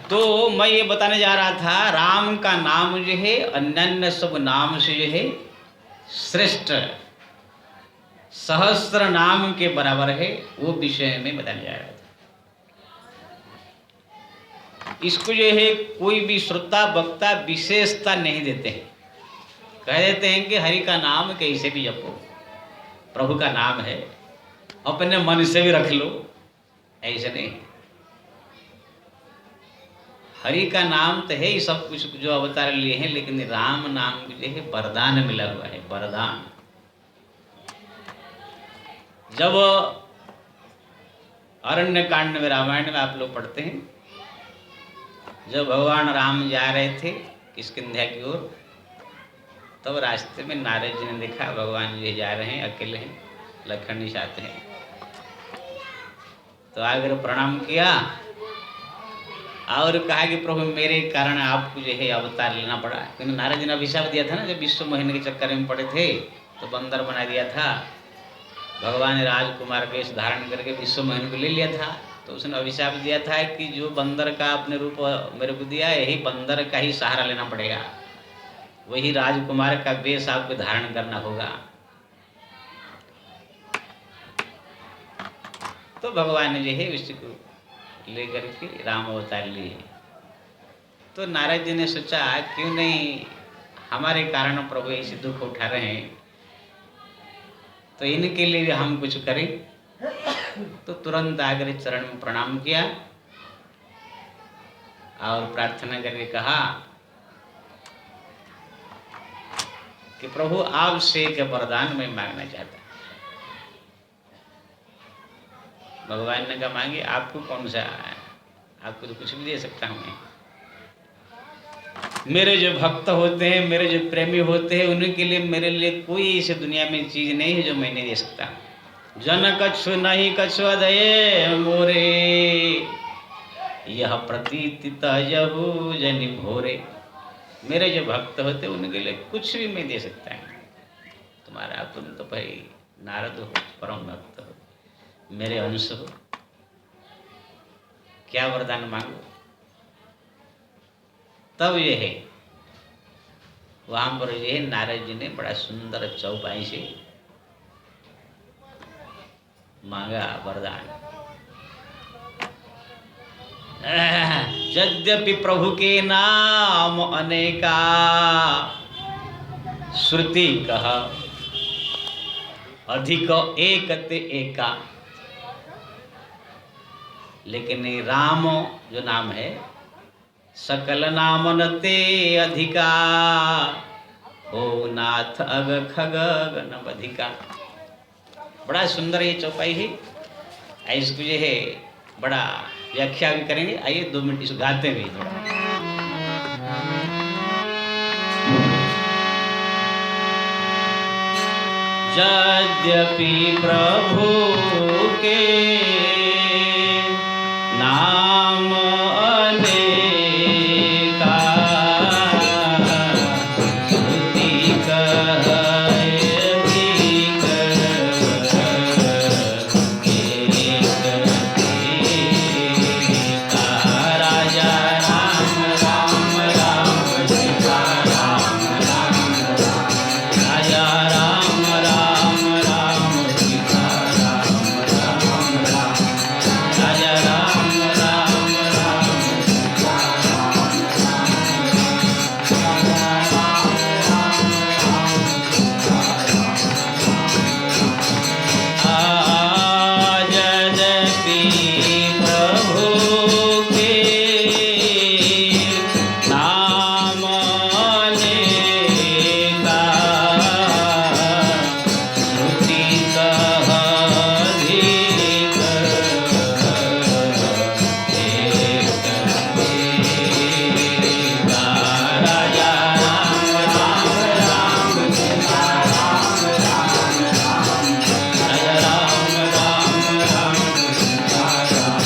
तो मैं ये बताने जा रहा था, राम का नाम जो है अन्यान्य सब नाम से जो है श्रेष्ठ, सहस्त्र नाम के बराबर है, वो विषय में बताने जा रहा था। इसको जो है कोई भी श्रोता वक्ता विशेषता नहीं देते हैं, कह देते हैं कि हरि का नाम कैसे भी जपो, प्रभु का नाम है, अपने मन से भी रख लो, ऐसे नहीं। हरि का नाम तो है ही सब कुछ जो अवतार लिए हैं, लेकिन राम नाम जो है वरदान मिला हुआ है, वरदान। जब अरण्य कांड में रामायण में आप लोग पढ़ते हैं, जब भगवान राम जा रहे थे किष्किंधा की ओर, तब रास्ते में नारद जी ने देखा भगवान जी जा रहे हैं, अकेले हैं, लखन जी साथ हैं, तो आकर प्रणाम किया और कहा कि प्रभु मेरे कारण आपको जो है अवतार लेना पड़ा, क्योंकि नारद जी ने अभिशाप दिया था ना, जब विश्व मोहिनी के चक्कर में पड़े थे तो बंदर बना दिया था, भगवान ने राजकुमार वेश धारण करके विश्व मोहिनी को ले लिया था, तो उसने अभिशाप दिया था कि जो बंदर का अपने रूप मेरे को दिया, यही बंदर का ही सहारा लेना पड़ेगा, वही राजकुमार का वेश आपको धारण करना होगा। तो भगवान ने जो है उसको लेकर के राम अवतार लिए। तो नारद जी ने सोचा क्यों नहीं हमारे कारण प्रभु ऐसे दुख उठा रहे हैं, तो इनके लिए भी हम कुछ करें। तो तुरंत आकर चरण में प्रणाम किया और प्रार्थना करके कहा कि प्रभु आपसे एक वरदान मैं मांगना चाहता। भगवान ने कहा मांगे, आपको कौन सा है, आपको तो कुछ भी दे सकता हूँ मैं। मेरे जो भक्त होते हैं, मेरे जो प्रेमी होते हैं, उनके लिए मेरे लिए कोई इस दुनिया में चीज नहीं है जो मैं नहीं दे सकता। जन कछु नहीं कछु अदये मोरे, यह प्रतीति तजहु जनि भोरे। मेरे जो भक्त होते हैं उनके लिए कुछ भी मैं दे सकता हूँ। तुम्हारा तुम तो भाई नारद हो, परम भक्त हो, मेरे अंश हो, क्या वरदान मांगो। तब ये है वहां पर ये नारद जी ने बड़ा सुंदर चौपाई से मांगा वरदान। यद्यपि प्रभु के नाम अनेका, श्रुति कह अधिक एकते एका, लेकिन राम जो नाम है सकल नामनते अधिका, हो नाथ अग खग गण बधिका। बड़ा सुंदर ये चौपाई है, इसको जो है बड़ा व्याख्या भी करेंगे। आइए 2 मिनट इसको गाते भी थोड़ा। यद्यपि प्रभु के नाम अनेका, श्रुति कह अधिक एका। राजा राम राम राम सीता राम राम राम, राजा राम राम राम सीता राम राम राम, राजा राम राम राम सीता राम राम। यद्यपि प्रभु के नाम अनेका, श्रुति कह अधिक एका। राजा राम राम राम सीता राम राम राम, राजा राम राम राम सीता राम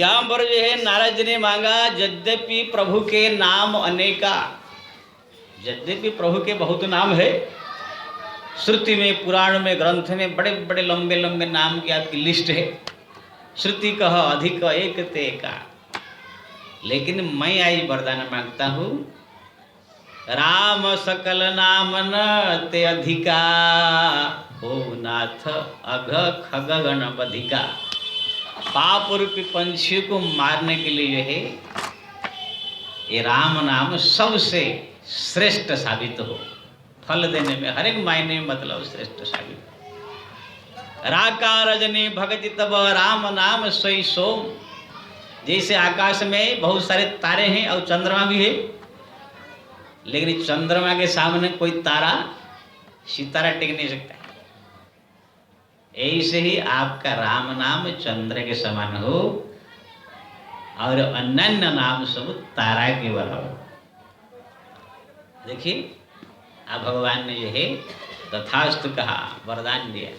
यहाँ पर जो है नारद जी ने मांगा, यद्यपि प्रभु के नाम अनेका, यद्यपि प्रभु के बहुत नाम है, श्रुति में, पुराण में, ग्रंथ में बड़े बड़े लंबे लंबे नाम की आपकी लिस्ट है, श्रुति कह अधिक एक ते का, लेकिन मैं आई वरदान मांगता हूँ, राम सकल नाम न ते अधिका, हो नाथ अघ खग गण बधिका। पाप रूपी पंछी को मारने के लिए जो है ये राम नाम सबसे श्रेष्ठ साबित हो, फल देने में हर एक मायने में मतलब श्रेष्ठ साबित। राका रजनी भगति तब राम नाम सोई सोम, जैसे आकाश में बहुत सारे तारे हैं और चंद्रमा भी है, लेकिन चंद्रमा के सामने कोई तारा सितारा टिक नहीं सकता। ऐसे ही आपका राम नाम चंद्र के समान हो और अन्य नाम सब तारा के बराबर। देखिए अब भगवान ने जो है तथास्तु कहा, वरदान दिया,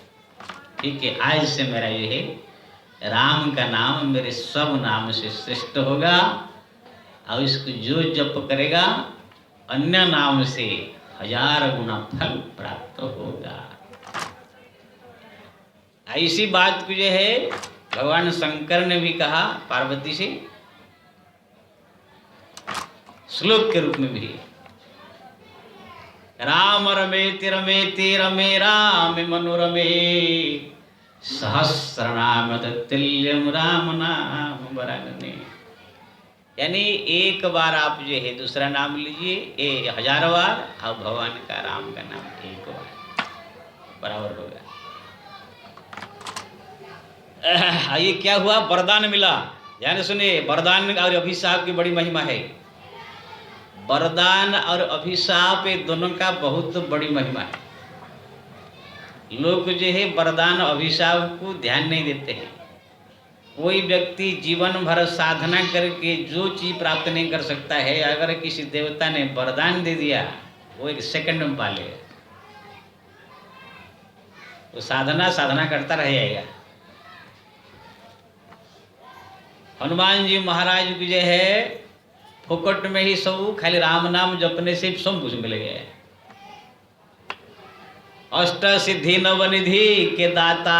ठीक है, आज से मेरा जो है राम का नाम मेरे सब नाम से श्रेष्ठ होगा और इसको जो जप करेगा अन्य नाम से 1000 गुना फल प्राप्त होगा। ऐसी बात को जो है भगवान शंकर ने भी कहा पार्वती से, श्लोक के रूप में भी, राम रमेति रमेति रमे राम मनोरमे, सहस्रनाम तत्तुल्यम राम नाम वरानने। यानी एक बार आप जो है दूसरा नाम लीजिए, 1000 बार, और भगवान का राम का नाम एक बार बराबर होगा। ये क्या हुआ, वरदान मिला। ध्यान सुनिए, वरदान और अभिशाप की बड़ी महिमा है। वरदान और अभिशाप ये दोनों का बहुत बड़ी महिमा है। लोग जो है वरदान अभिशाप को ध्यान नहीं देते हैं। कोई व्यक्ति जीवन भर साधना करके जो चीज प्राप्त नहीं कर सकता है, अगर किसी देवता ने वरदान दे दिया वो 1 सेकंड में पा लेगा। वो साधना करता रह जाएगा। हनुमान जी महाराज की जो है फुकट में ही सब खाली राम नाम जपने से सब कुछ मिल गया। अष्ट सिद्धि नवनिधि के दाता,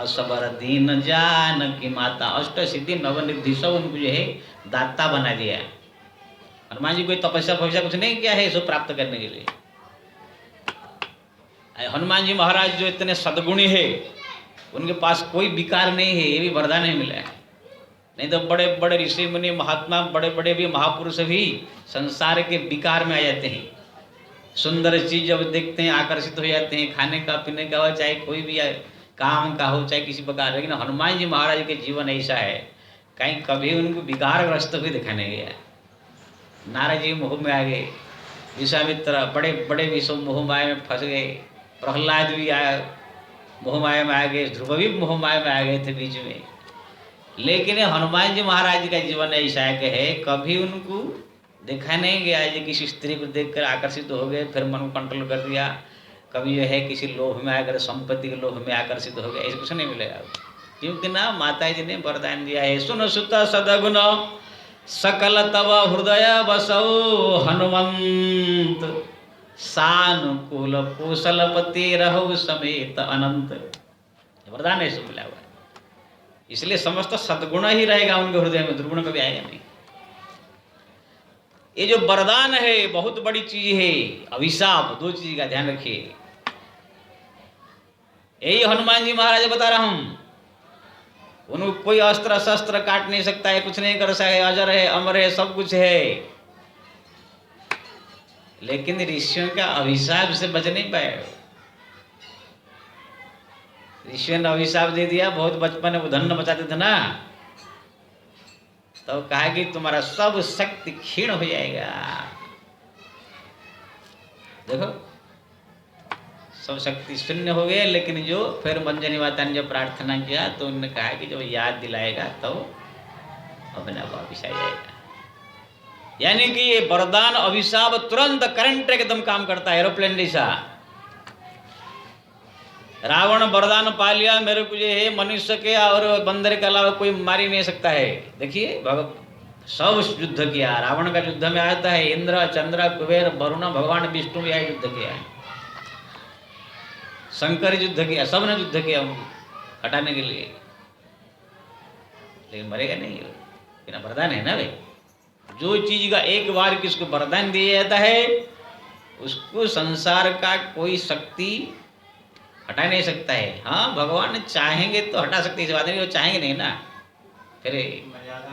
असबर दीन जान की माता। अष्ट सिद्धि नवनिधि सब उनको जो है दाता बना दिया। हनुमान जी कोई तपस्या फपस्या कुछ नहीं किया है इसको प्राप्त करने के लिए। हनुमान जी महाराज जो इतने सद्गुणी है, उनके पास कोई विकार नहीं है, ये भी वरदान नहीं मिला है। नहीं तो बड़े बड़े ऋषि मुनि महात्मा, बड़े बड़े भी महापुरुष भी संसार के विकार में आ जाते हैं। सुंदर चीज जब देखते हैं आकर्षित हो जाते हैं, खाने का पीने का हो, चाहे कोई भी काम का हो, चाहे किसी प्रकार। लेकिन हनुमान जी महाराज के जीवन ऐसा है, कहीं कभी उनको विकारग्रस्त भी देखा नहीं गया। नारद जी मोह में आ गए, विश्वामित्र बड़े बड़े भी सब मोह माया में फंस गए, प्रहलाद भी मोह माया में आ गए, ध्रुव भी मोह माया में आ गए थे बीच में। लेकिन हनुमान जी महाराज का जीवन ऐसा है, कभी उनको देखा नहीं गया कि किसी स्त्री को देखकर आकर्षित हो गए फिर मन को कंट्रोल कर दिया। कभी जो है किसी लोभ में आकर, संपत्ति के लोभ में आकर्षित हो गया, ऐसा कुछ नहीं मिलेगा। क्योंकि ना माता जी ने वरदान दिया है, सुन सुत सदगुण सकल तव हृदय बसौ हनुमंत, सानुकूल कौशलपति रहो समेत अनंत। वरदान ऐसे मिला हुआ है, इसलिए समस्त सद्गुण ही रहेगा उनके हृदय में, दुर्गुण कभी आएगा नहीं। ये जो वरदान है बहुत बड़ी चीज है। अभिशाप, 2 चीज का ध्यान रखिए। यही हनुमान जी महाराज बता रहा हूं, उनको कोई अस्त्र शस्त्र काट नहीं सकता है, कुछ नहीं कर सकता है, अजर है, अमर है, सब कुछ है। लेकिन ऋषियों का अभिशाप से बच नहीं पाए। ऋषियों ने अभिशाप दे दिया, बहुत बचपन में उधन्न बचाते थे ना, तो कहा कि तुम्हारा सब शक्ति क्षीण हो जाएगा। देखो सब शक्ति शून्य हो गए। लेकिन जो फिर मंजनी माता ने जब प्रार्थना किया तो उन्होंने कहा कि जब याद दिलाएगा तो अपने आप वापिस आ जाएगा। यानी कि ये वरदान अभिशाप तुरंत करंट एकदम काम करता है, एरोप्लेन जैसा। रावण वरदान पा लिया, मेरे को जो है मनुष्य के और बंदर के अलावा कोई मार ही नहीं सकता है। देखिए सब युद्ध किया, रावण का युद्ध में आता है इंद्र, चंद्र, कुबेर, वरुण, भगवान विष्णु यह युद्ध किया है, शंकर युद्ध किया, सब ने युद्ध किया उनको हटाने के लिए, लेकिन मरेगा नहीं, बिना वरदान है ना भाई। जो चीज का एक बार किसको वरदान दिया जाता है उसको संसार का कोई शक्ति हटा नहीं सकता है। हाँ, भगवान चाहेंगे तो हटा सकते, इस बात नहीं, वो चाहेंगे नहीं ना, फिर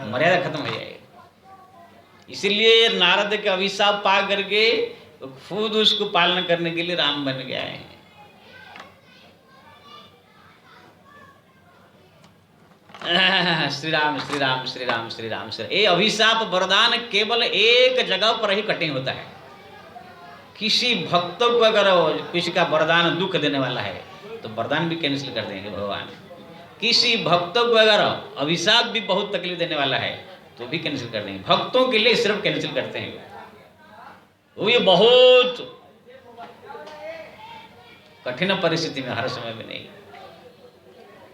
मर्यादा खत्म हो जाएगी। इसलिए नारद के अभिशाप पा करके तो खुद उसको पालन करने के लिए राम बन गया है। श्री राम श्री राम श्री राम श्री राम श्री। ये अभिशाप वरदान केवल एक जगह पर ही कटिंग होता है। किसी भक्त को अगर किसी का वरदान दुख देने वाला है तो वरदान भी कैंसिल कर देंगे भगवान। किसी भक्त को अगर अभिशाप भी बहुत तकलीफ देने वाला है तो भी कैंसिल कर देंगे। भक्तों के लिए सिर्फ कैंसिल करते हैं, वो ये बहुत कठिन परिस्थिति में, हर समय में नहीं,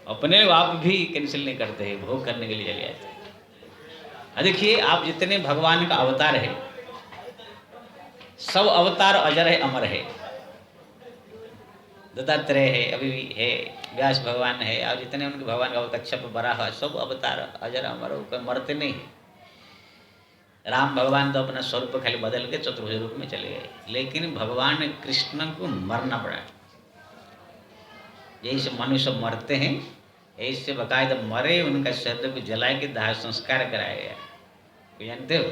अपने आप भी कैंसिल नहीं करते हैं, भोग करने के लिए चले जाते हैं। देखिए, आप जितने भगवान का अवतार है, सब अवतार अजर है, अमर है। दत्तात्रेय है, अभी भी है, व्यास भगवान है, और जितने उनके भगवान का कच्छप, वराह, सब अवतार अजर अमर हो, कोई मरते नहीं है। राम भगवान तो अपना स्वरूप खाली बदल के चतुर्भुज रूप में चले गए, लेकिन भगवान कृष्ण को मरना पड़ा। जैसे मनुष्य मरते हैं ऐसे बकायदा मरे, उनका शरीर को जला के दाह संस्कार कराया गया। कोई जानते हो?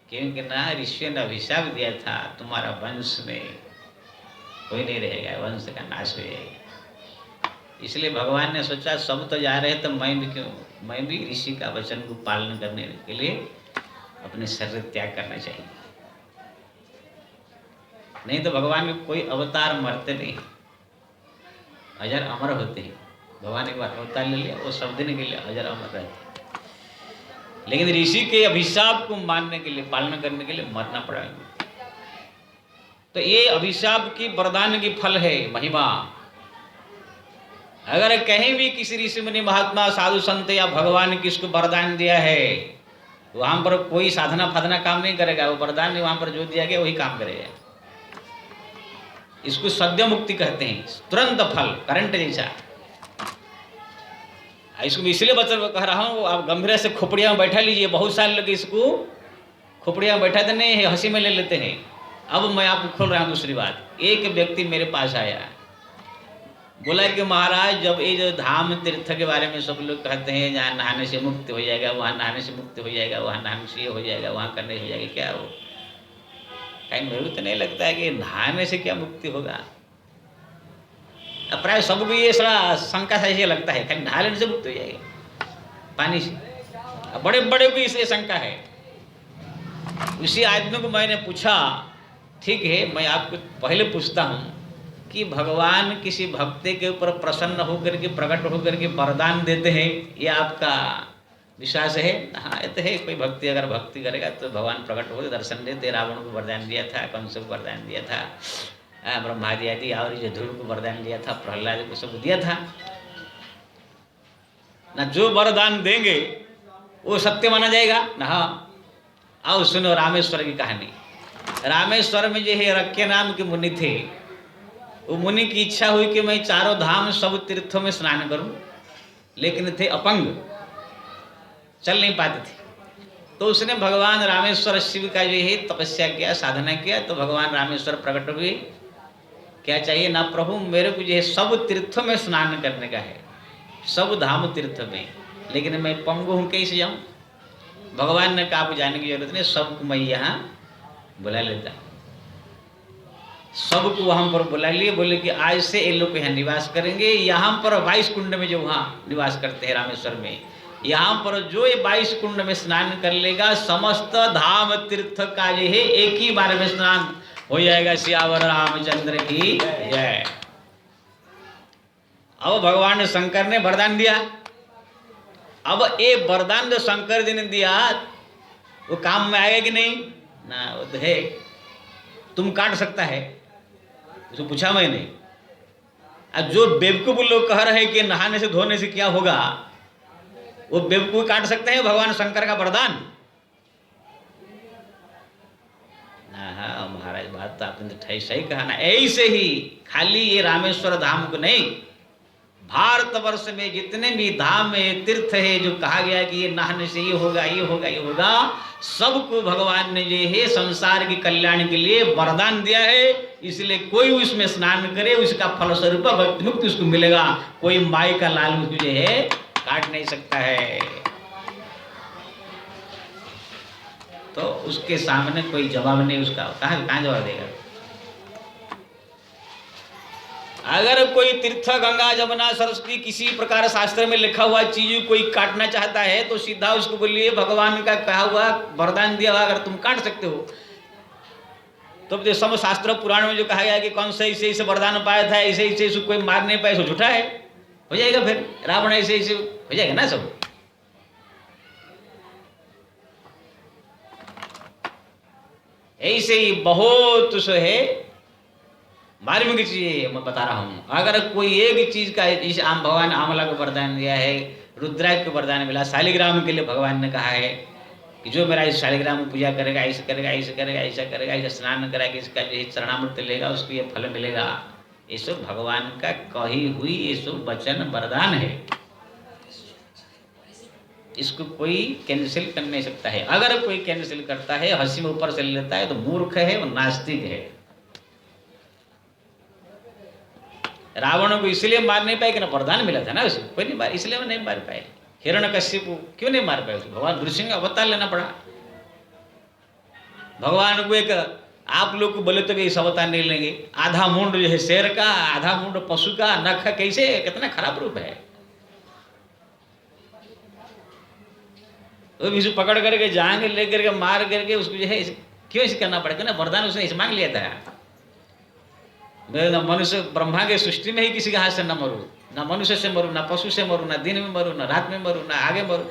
क्योंकि ना ऋषि ने अभिशाप दिया था, तुम्हारा वंश में कोई नहीं रहेगा, वंश का नाश हो जाएगा। इसलिए भगवान ने सोचा सब तो जा रहे हैं तो मैं भी क्यों, मैं भी ऋषि का वचन को पालन करने के लिए अपने शरीर त्याग करना चाहिए। नहीं तो भगवान के कोई अवतार मरते नहीं, अजर अमर होते हैं। भगवान एक बार अवतार ले लिया, वो सब दिन के लिए अजर अमर रहते। लेकिन ऋषि के अभिशाप को मानने के लिए, पालन करने के लिए मरना पड़ा। तो ये अभिशाप की वरदान की फल है महिमा। अगर कहीं भी किसी ऋषि मुनि महात्मा साधु संत या भगवान ने किसको वरदान दिया है, वहां पर कोई साधना फाधना काम नहीं करेगा, वो वरदान ने वहां पर जो दिया गया वही काम करेगा। इसको सद्य मुक्ति कहते हैं, तुरंत फल, करंट जैसा। इसको इसलिए कह रहा हूँ, आप गंभीर से खोपड़िया में बैठा लीजिए। बहुत सारे लोग इसको खोपड़िया में बैठाते नहीं है, हंसी में ले लेते हैं। अब मैं आपको खोल रहा हूँ दूसरी बात। एक व्यक्ति मेरे पास आया, बोला कि महाराज, जब ये जो धाम तीर्थ के बारे में सब लोग कहते हैं जहाँ नहाने से मुक्त हो जाएगा, वहाँ नहाने से मुक्त हो जाएगा, वहाँ नहाने से ये हो जाएगा, वहाँ करने से हो जाएगा, क्या हो? कहीं मेरे को तो नहीं लगता है कि नहाने से क्या मुक्ति होगा। प्राय सबको ये सारा शंका से लगता है खाली नहा लेने से मुक्त हो जाएगा पानी से। बड़े बड़े को इसे शंका है। उसी आदमी को मैंने पूछा, ठीक है, मैं आपको पहले पूछता हूँ कि भगवान किसी भक्ति के ऊपर प्रसन्न होकर के, प्रकट होकर के वरदान देते हैं, ये आपका विश्वास है? हाँ, ये तो है। कोई भक्ति अगर भक्ति करेगा तो भगवान प्रकट होकर दर्शन देते। रावण को वरदान दिया था, कंस को वरदान दिया था, ब्रह्मादि आदि, और जो ध्रुव को वरदान दिया था, प्रहलाद को सब दिया था ना। जो वरदान देंगे वो सत्य माना जाएगा ना। हाँ, आओ सुनो रामेश्वर की कहानी। रामेश्वर में जो है रक्के नाम के मुनि थे। वो मुनि की इच्छा हुई कि मैं चारों धाम सब तीर्थों में स्नान करूं, लेकिन थे अपंग, चल नहीं पाते थे। तो उसने भगवान रामेश्वर शिव का जो है तपस्या किया, साधना किया। तो भगवान रामेश्वर प्रकट हुए। क्या चाहिए ना प्रभु, मेरे को जो है सब तीर्थों में स्नान करने का है, सब धाम तीर्थ में, लेकिन मैं पंगु हूँ, कैसे जाऊँ? भगवान ने कहा, आपको जाने की जरूरत नहीं, सबको मैं यहाँ बुला लेता। सबको वहाँ पर बुला लिए। बोले कि आज से ये लोग यहाँ निवास करेंगे। यहाँ पर 22 कुंड में जो वहाँ निवास करते हैं रामेश्वर में, यहाँ पर जो ये 22 कुंड में स्नान कर लेगा, समस्त धाम तीर्थ का जो है एक ही बार में स्नान हो जाएगा। सियावर रामचंद्र की जय। अब भगवान शंकर ने वरदान दिया। अब ये वरदान जो शंकर जी ने दिया वो काम में आएगा कि नहीं ना? वो तो है, तुम काट सकता है, उसको पूछा मैंने, अब जो बेवकूफ लोग कह रहे हैं कि नहाने से धोने से क्या होगा, वो बेवकूफ काट सकते हैं भगवान शंकर का वरदान? हाँ महाराज, बात तो आपने तो सही कहा ना। ऐसे ही खाली ये रामेश्वर धाम को नहीं, भारतवर्ष में जितने भी धाम है, तीर्थ है, जो कहा गया कि ये नहाने से ये होगा, ये होगा, ये होगा, सबको भगवान ने जो है संसार के कल्याण के लिए वरदान दिया है। इसलिए कोई उसमें स्नान करे, उसका फलस्वरूप भक्ति मुक्ति उसको मिलेगा। कोई माई का लाल उसको जो है काट नहीं सकता है। तो उसके सामने कोई जवाब नहीं उसका, कहाँ जवाब देगा? अगर कोई तीर्थ, गंगा, जमुना, सरस्वती, किसी प्रकार शास्त्र में लिखा हुआ चीज कोई काटना चाहता है तो सीधा उसको बोलिए भगवान का कहा हुआ वरदान दिया हुआ अगर तुम काट सकते हो। तो जो सब शास्त्र पुराण में जो कहा गया कि कौन से इसे वरदान पाया था, इसे इसे कोई मार नहीं पाए, झूठा है, हो जाएगा। फिर रावण ऐसे इसे हो जाएगा ना सब। ऐसे ही बहुत सो है मार्मिक चीज मैं बता रहा हूँ। अगर कोई एक चीज का, इस आम भगवान आमला को वरदान दिया है, रुद्राक्ष को वरदान मिला, शालिग्राम के लिए भगवान ने कहा है कि जो मेरा इस शालिग्राम की पूजा करेगा, ऐसे करेगा, ऐसे करेगा, ऐसा करेगा, ऐसा स्नान करेगा, इसका जो चरणामृत लेगा उसको ये फल मिलेगा। ये सब भगवान का कही हुई ये सब वचन वरदान है, इसको कोई कैंसिल कर नहीं सकता है। अगर कोई कैंसिल करता है, हंसी में ऊपर से लेता है, तो मूर्ख है और नास्तिक है। रावण को इसलिए मार नहीं पाए कि ना वरदान मिला था ना उसे, कोई नहीं मार, इसलिए वो नहीं मार पाए। हिरण्यकश्यप क्यों नहीं मार पाए उसको? भगवान नृसिंह अवतार लेना पड़ा। भगवान को एक आप लोग को बोले तो कि इस अवतार नहीं लेंगे, आधा मुंड जो है शेर का, आधा मुंड पशु का, नख कैसे, कितना खराब रूप है। वो भी पकड़ करके जाएंगे, लेकर के मार करके उसको जो है क्यों इसे करना पड़ेगा ना? वरदान उसने इस मांग लिया था, न मनुष्य ब्रह्मा के सृष्टि में ही किसी के हाथ से न मरू, ना मनुष्य से मरू, ना पशु से मरू, ना दिन में मरू, ना रात में मरू, ना आगे मरू,